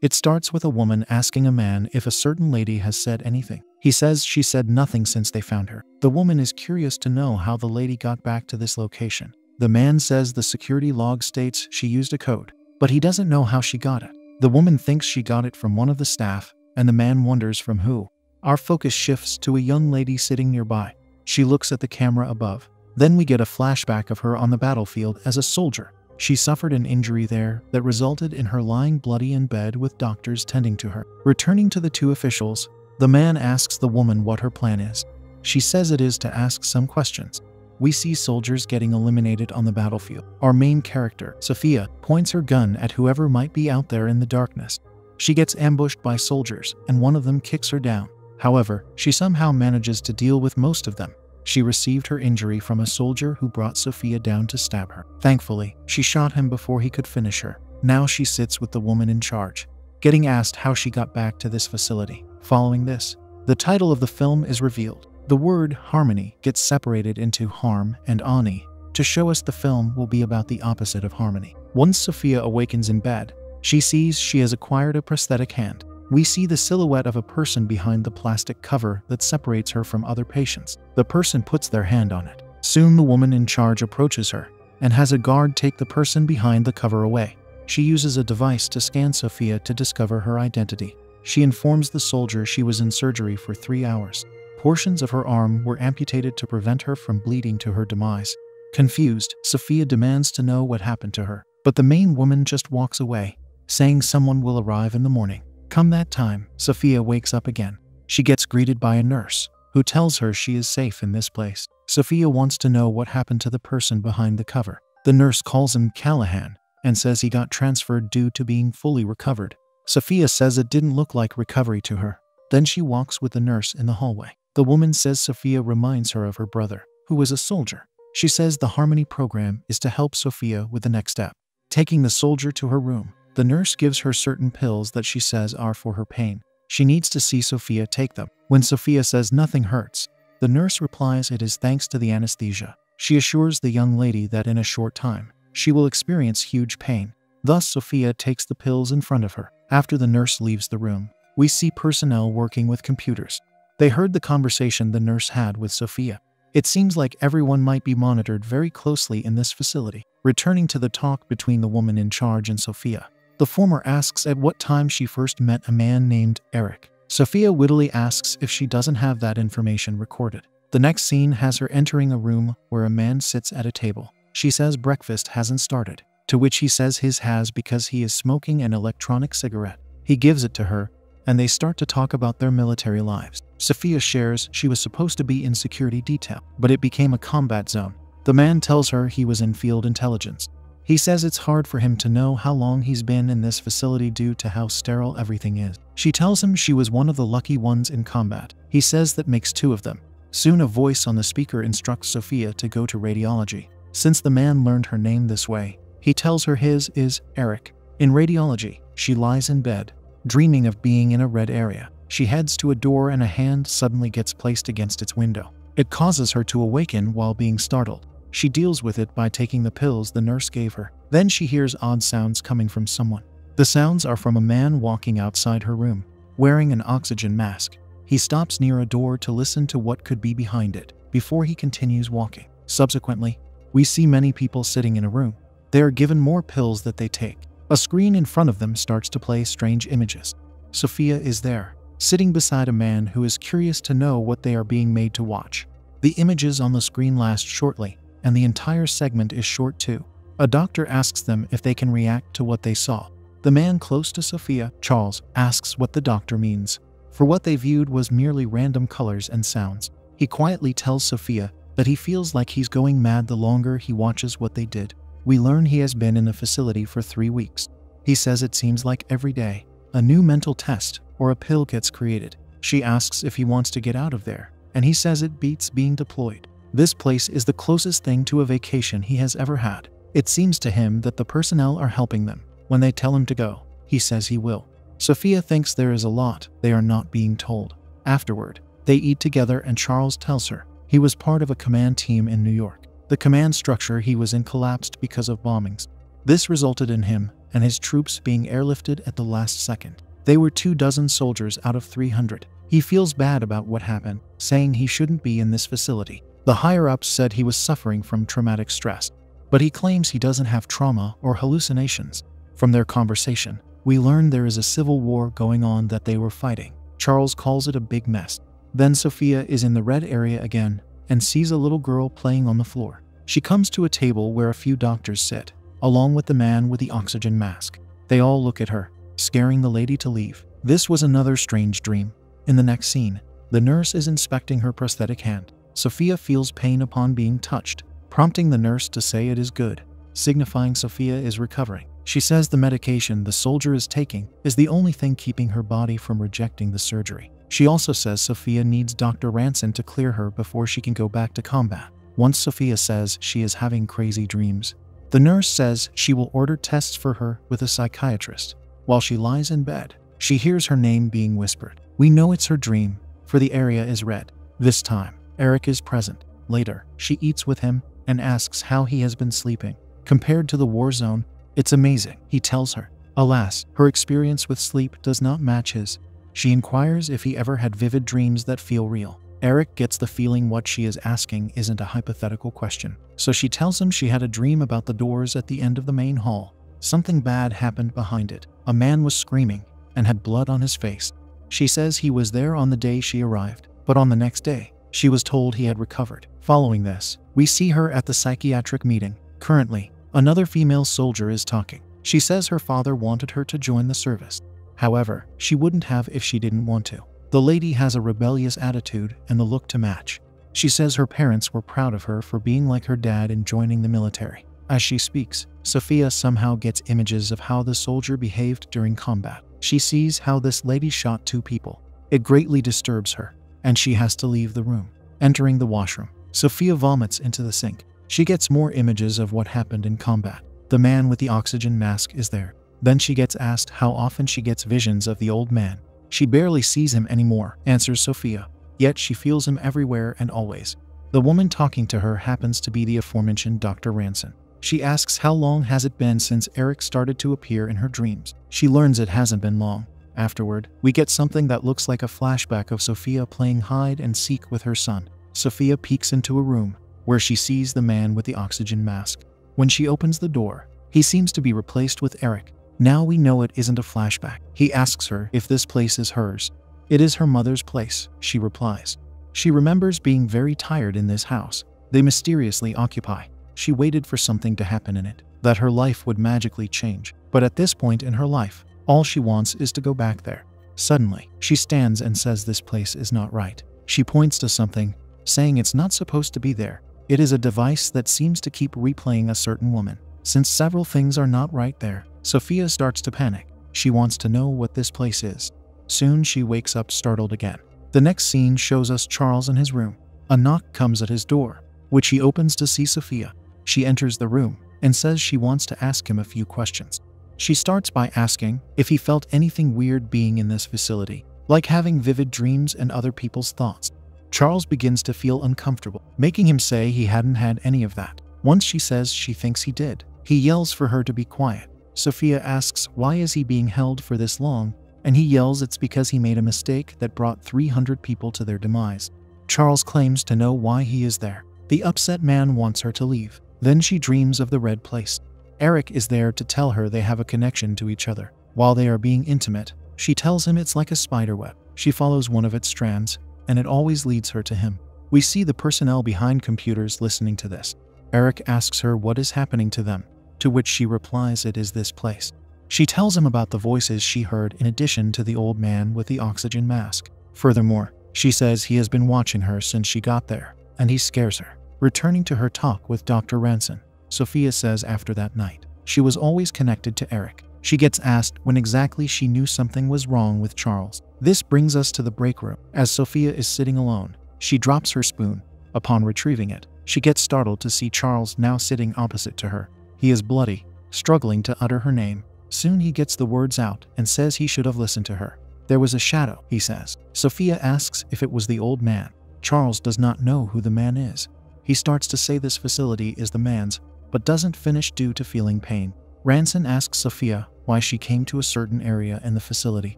It starts with a woman asking a man if a certain lady has said anything. He says she said nothing since they found her. The woman is curious to know how the lady got back to this location. The man says the security log states she used a code, but he doesn't know how she got it. The woman thinks she got it from one of the staff, and the man wonders from who. Our focus shifts to a young lady sitting nearby. She looks at the camera above. Then we get a flashback of her on the battlefield as a soldier. She suffered an injury there that resulted in her lying bloody in bed with doctors tending to her. Returning to the two officials, the man asks the woman what her plan is. She says it is to ask some questions. We see soldiers getting eliminated on the battlefield. Our main character, Sophia, points her gun at whoever might be out there in the darkness. She gets ambushed by soldiers, and one of them kicks her down. However, she somehow manages to deal with most of them. She received her injury from a soldier who brought Sophia down to stab her. Thankfully, she shot him before he could finish her. Now she sits with the woman in charge, getting asked how she got back to this facility. Following this, the title of the film is revealed. The word harmony gets separated into harm and ani to show us the film will be about the opposite of harmony. Once Sophia awakens in bed, she sees she has acquired a prosthetic hand. We see the silhouette of a person behind the plastic cover that separates her from other patients. The person puts their hand on it. Soon the woman in charge approaches her and has a guard take the person behind the cover away. She uses a device to scan Sophia to discover her identity. She informs the soldier she was in surgery for 3 hours. Portions of her arm were amputated to prevent her from bleeding to her demise. Confused, Sophia demands to know what happened to her, but the main woman just walks away, saying someone will arrive in the morning. Come that time, Sophia wakes up again. She gets greeted by a nurse, who tells her she is safe in this place. Sophia wants to know what happened to the person behind the cover. The nurse calls him Callahan, and says he got transferred due to being fully recovered. Sophia says it didn't look like recovery to her. Then she walks with the nurse in the hallway. The woman says Sophia reminds her of her brother, who was a soldier. She says the Harmony program is to help Sophia with the next step. Taking the soldier to her room, the nurse gives her certain pills that she says are for her pain. She needs to see Sophia take them. When Sophia says nothing hurts, the nurse replies it is thanks to the anesthesia. She assures the young lady that in a short time, she will experience huge pain. Thus, Sophia takes the pills in front of her. After the nurse leaves the room, we see personnel working with computers. They heard the conversation the nurse had with Sophia. It seems like everyone might be monitored very closely in this facility. Returning to the talk between the woman in charge and Sophia, the former asks at what time she first met a man named Eric. Sophia wittily asks if she doesn't have that information recorded. The next scene has her entering a room where a man sits at a table. She says breakfast hasn't started, to which he says his has because he is smoking an electronic cigarette. He gives it to her, and they start to talk about their military lives. Sophia shares she was supposed to be in security detail, but it became a combat zone. The man tells her he was in field intelligence. He says it's hard for him to know how long he's been in this facility due to how sterile everything is. She tells him she was one of the lucky ones in combat. He says that makes 2 of them. Soon a voice on the speaker instructs Sophia to go to radiology. Since the man learned her name this way, he tells her his is Eric. In radiology, she lies in bed, dreaming of being in a red area. She heads to a door and a hand suddenly gets placed against its window. It causes her to awaken while being startled. She deals with it by taking the pills the nurse gave her. Then she hears odd sounds coming from someone. The sounds are from a man walking outside her room, wearing an oxygen mask. He stops near a door to listen to what could be behind it, before he continues walking. Subsequently, we see many people sitting in a room. They are given more pills that they take. A screen in front of them starts to play strange images. Sophia is there, sitting beside a man who is curious to know what they are being made to watch. The images on the screen last shortly, and the entire segment is short too. A doctor asks them if they can react to what they saw. The man close to Sophia, Charles, asks what the doctor means, for what they viewed was merely random colors and sounds. He quietly tells Sophia that he feels like he's going mad the longer he watches what they did. We learn he has been in the facility for 3 weeks. He says it seems like every day, a new mental test or a pill gets created. She asks if he wants to get out of there, and he says it beats being deployed. This place is the closest thing to a vacation he has ever had. It seems to him that the personnel are helping them. When they tell him to go, he says he will. Sophia thinks there is a lot they are not being told. Afterward, they eat together and Charles tells her he was part of a command team in New York. The command structure he was in collapsed because of bombings. This resulted in him and his troops being airlifted at the last second. They were 24 soldiers out of 300. He feels bad about what happened, saying he shouldn't be in this facility. The higher-ups said he was suffering from traumatic stress, but he claims he doesn't have trauma or hallucinations. From their conversation, we learn there is a civil war going on that they were fighting. Charles calls it a big mess. Then Sophia is in the red area again and sees a little girl playing on the floor. She comes to a table where a few doctors sit, along with the man with the oxygen mask. They all look at her, scaring the lady to leave. This was another strange dream. In the next scene, the nurse is inspecting her prosthetic hand. Sophia feels pain upon being touched, prompting the nurse to say it is good, signifying Sophia is recovering. She says the medication the soldier is taking is the only thing keeping her body from rejecting the surgery. She also says Sophia needs Dr. Ranson to clear her before she can go back to combat. Once Sophia says she is having crazy dreams, the nurse says she will order tests for her with a psychiatrist. While she lies in bed, she hears her name being whispered. We know it's her dream, for the area is red. This time, Eric is present. Later, she eats with him and asks how he has been sleeping. Compared to the war zone, it's amazing, he tells her. Alas, her experience with sleep does not match his. She inquires if he ever had vivid dreams that feel real. Eric gets the feeling what she is asking isn't a hypothetical question. So she tells him she had a dream about the doors at the end of the main hall. Something bad happened behind it. A man was screaming and had blood on his face. She says he was there on the day she arrived, but on the next day, she was told he had recovered. Following this, we see her at the psychiatric meeting. Currently, another female soldier is talking. She says her father wanted her to join the service. However, she wouldn't have if she didn't want to. The lady has a rebellious attitude and the look to match. She says her parents were proud of her for being like her dad in joining the military. As she speaks, Sophia somehow gets images of how the soldier behaved during combat. She sees how this lady shot 2 people. It greatly disturbs her, and she has to leave the room. Entering the washroom, Sophia vomits into the sink. She gets more images of what happened in combat. The man with the oxygen mask is there. Then she gets asked how often she gets visions of the old man. She barely sees him anymore, answers Sophia, yet she feels him everywhere and always. The woman talking to her happens to be the aforementioned Dr. Ranson. She asks how long has it been since Eric started to appear in her dreams. She learns it hasn't been long. Afterward, we get something that looks like a flashback of Sophia playing hide and seek with her son. Sophia peeks into a room where she sees the man with the oxygen mask. When she opens the door, he seems to be replaced with Eric. Now we know it isn't a flashback. He asks her if this place is hers. It is her mother's place, she replies. She remembers being very tired in this house. They mysteriously occupy. She waited for something to happen in it, that her life would magically change. But at this point in her life, all she wants is to go back there. Suddenly, she stands and says this place is not right. She points to something, saying it's not supposed to be there. It is a device that seems to keep replaying a certain woman. Since several things are not right there, Sophia starts to panic. She wants to know what this place is. Soon she wakes up startled again. The next scene shows us Charles in his room. A knock comes at his door, which he opens to see Sophia. She enters the room and says she wants to ask him a few questions. She starts by asking if he felt anything weird being in this facility, like having vivid dreams and other people's thoughts. Charles begins to feel uncomfortable, making him say he hadn't had any of that. Once she says she thinks he did, he yells for her to be quiet. Sophia asks why is he being held for this long, and he yells it's because he made a mistake that brought 300 people to their demise. Charles claims to know why he is there. The upset man wants her to leave. Then she dreams of the red place. Eric is there to tell her they have a connection to each other. While they are being intimate, she tells him it's like a spider web. She follows one of its strands, and it always leads her to him. We see the personnel behind computers listening to this. Eric asks her what is happening to them, to which she replies it is this place. She tells him about the voices she heard in addition to the old man with the oxygen mask. Furthermore, she says he has been watching her since she got there, and he scares her. Returning to her talk with Dr. Ranson, Sophia says after that night, she was always connected to Eric. She gets asked when exactly she knew something was wrong with Charles. This brings us to the break room. As Sophia is sitting alone, she drops her spoon. Upon retrieving it, she gets startled to see Charles now sitting opposite to her. He is bloody, struggling to utter her name. Soon he gets the words out and says he should have listened to her. There was a shadow, he says. Sophia asks if it was the old man. Charles does not know who the man is. He starts to say this facility is the man's, but doesn't finish due to feeling pain. Ranson asks Sophia why she came to a certain area in the facility.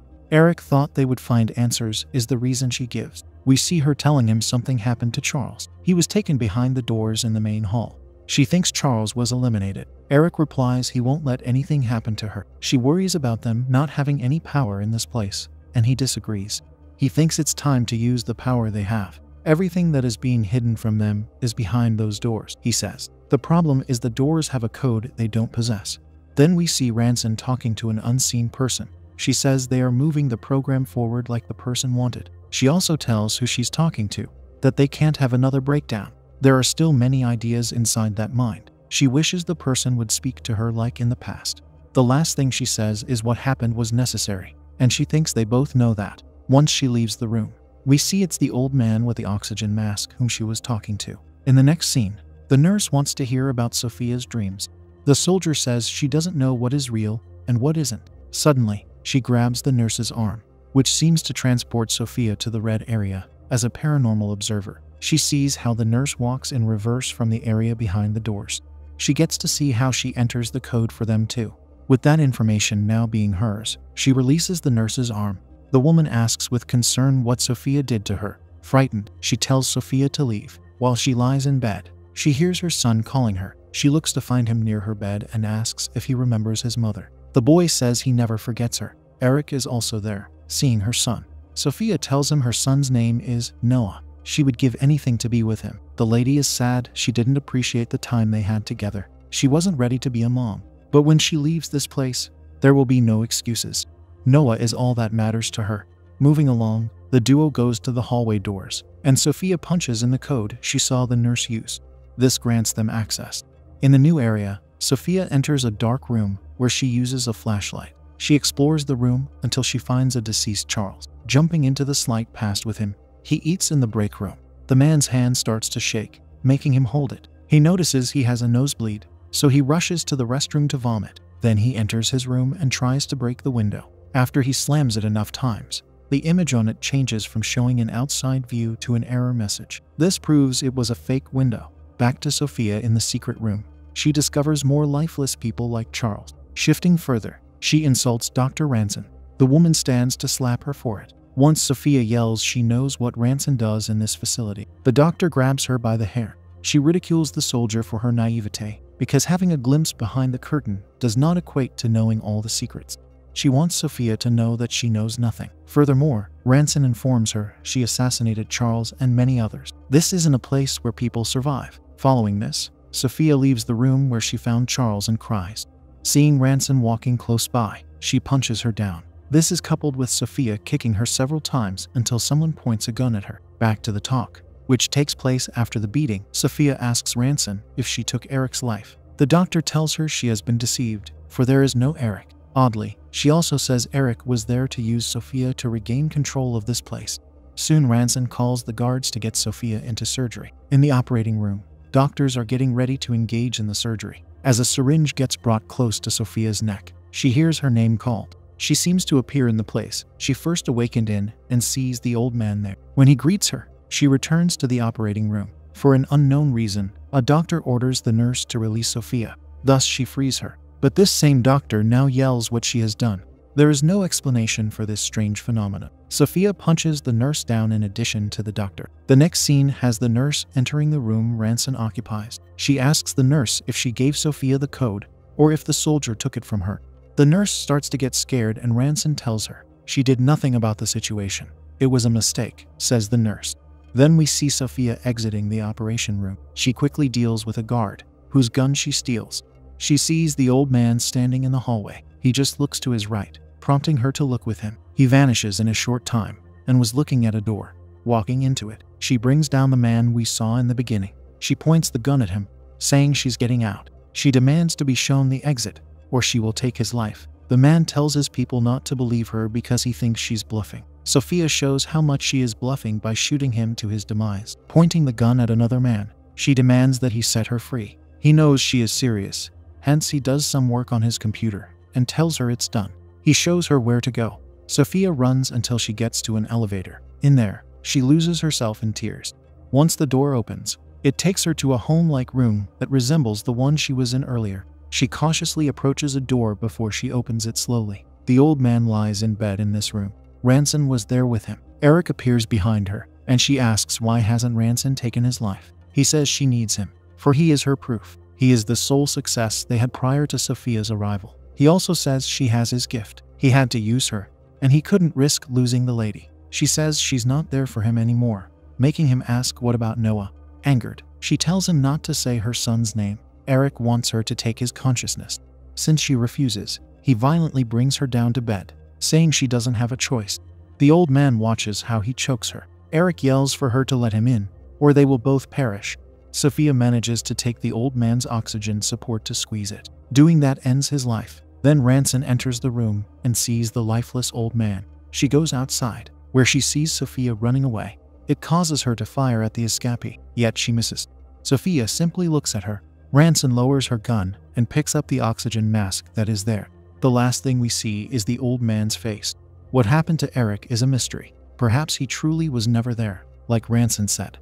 Eric thought they would find answers is the reason she gives. We see her telling him something happened to Charles. He was taken behind the doors in the main hall. She thinks Charles was eliminated. Eric replies he won't let anything happen to her. She worries about them not having any power in this place, and he disagrees. He thinks it's time to use the power they have. Everything that is being hidden from them is behind those doors, he says. The problem is the doors have a code they don't possess. Then we see Ranson talking to an unseen person. She says they are moving the program forward like the person wanted. She also tells who she's talking to that they can't have another breakdown. There are still many ideas inside that mind. She wishes the person would speak to her like in the past. The last thing she says is what happened was necessary, and she thinks they both know that. Once she leaves the room, we see it's the old man with the oxygen mask whom she was talking to. In the next scene, the nurse wants to hear about Sophia's dreams. The soldier says she doesn't know what is real and what isn't. Suddenly, she grabs the nurse's arm, which seems to transport Sophia to the red area. As a paranormal observer, she sees how the nurse walks in reverse from the area behind the doors. She gets to see how she enters the code for them too. With that information now being hers, she releases the nurse's arm. The woman asks with concern what Sophia did to her. Frightened, she tells Sophia to leave. While she lies in bed, she hears her son calling her. She looks to find him near her bed and asks if he remembers his mother. The boy says he never forgets her. Eric is also there, seeing her son. Sophia tells him her son's name is Noah. She would give anything to be with him. The lady is sad. She didn't appreciate the time they had together. She wasn't ready to be a mom. But when she leaves this place, there will be no excuses. Noah is all that matters to her. Moving along, the duo goes to the hallway doors, and Sophia punches in the code she saw the nurse use. This grants them access. In the new area, Sophia enters a dark room where she uses a flashlight. She explores the room until she finds a deceased Charles. Jumping into the slight past with him, he eats in the break room. The man's hand starts to shake, making him hold it. He notices he has a nosebleed, so he rushes to the restroom to vomit. Then he enters his room and tries to break the window. After he slams it enough times, the image on it changes from showing an outside view to an error message. This proves it was a fake window. Back to Sophia in the secret room. She discovers more lifeless people like Charles. Shifting further, she insults Dr. Ranson. The woman stands to slap her for it. Once Sophia yells she knows what Ranson does in this facility. The doctor grabs her by the hair. She ridicules the soldier for her naivete, because having a glimpse behind the curtain does not equate to knowing all the secrets. She wants Sophia to know that she knows nothing. Furthermore, Ranson informs her she assassinated Charles and many others. This isn't a place where people survive. Following this, Sophia leaves the room where she found Charles and cries. Seeing Ranson walking close by, she punches her down. This is coupled with Sophia kicking her several times until someone points a gun at her. Back to the talk, which takes place after the beating. Sophia asks Ranson if she took Eric's life. The doctor tells her she has been deceived, for there is no Eric. Oddly, she also says Eric was there to use Sophia to regain control of this place. Soon Ranson calls the guards to get Sophia into surgery. In the operating room, doctors are getting ready to engage in the surgery. As a syringe gets brought close to Sophia's neck, she hears her name called. She seems to appear in the place she first awakened in and sees the old man there. When he greets her, she returns to the operating room. For an unknown reason, a doctor orders the nurse to release Sophia. Thus she frees her. But this same doctor now yells what she has done. There is no explanation for this strange phenomenon. Sophia punches the nurse down in addition to the doctor. The next scene has the nurse entering the room Ranson occupies. She asks the nurse if she gave Sophia the code or if the soldier took it from her. The nurse starts to get scared and Ranson tells her she did nothing about the situation. It was a mistake, says the nurse. Then we see Sophia exiting the operation room. She quickly deals with a guard, whose gun she steals. She sees the old man standing in the hallway. He just looks to his right, prompting her to look with him. He vanishes in a short time and was looking at a door. Walking into it, she brings down the man we saw in the beginning. She points the gun at him, saying she's getting out. She demands to be shown the exit, or she will take his life. The man tells his people not to believe her because he thinks she's bluffing. Sophia shows how much she is bluffing by shooting him to his demise. Pointing the gun at another man, she demands that he set her free. He knows she is serious, hence he does some work on his computer and tells her it's done. He shows her where to go. Sophia runs until she gets to an elevator. In there, she loses herself in tears. Once the door opens, it takes her to a home-like room that resembles the one she was in earlier. She cautiously approaches a door before she opens it slowly. The old man lies in bed in this room. Ranson was there with him. Eric appears behind her, and she asks why hasn't Ranson taken his life. He says she needs him, for he is her proof. He is the sole success they had prior to Sophia's arrival. He also says she has his gift. He had to use her, and he couldn't risk losing the lady. She says she's not there for him anymore, making him ask what about Noah. Angered, she tells him not to say her son's name. Eric wants her to take his consciousness. Since she refuses, he violently brings her down to bed, saying she doesn't have a choice. The old man watches how he chokes her. Eric yells for her to let him in, or they will both perish. Sophia manages to take the old man's oxygen support to squeeze it. Doing that ends his life. Then Ranson enters the room and sees the lifeless old man. She goes outside, where she sees Sophia running away. It causes her to fire at the escapee, yet she misses. Sophia simply looks at her. Ranson lowers her gun and picks up the oxygen mask that is there. The last thing we see is the old man's face. What happened to Eric is a mystery. Perhaps he truly was never there, like Ranson said.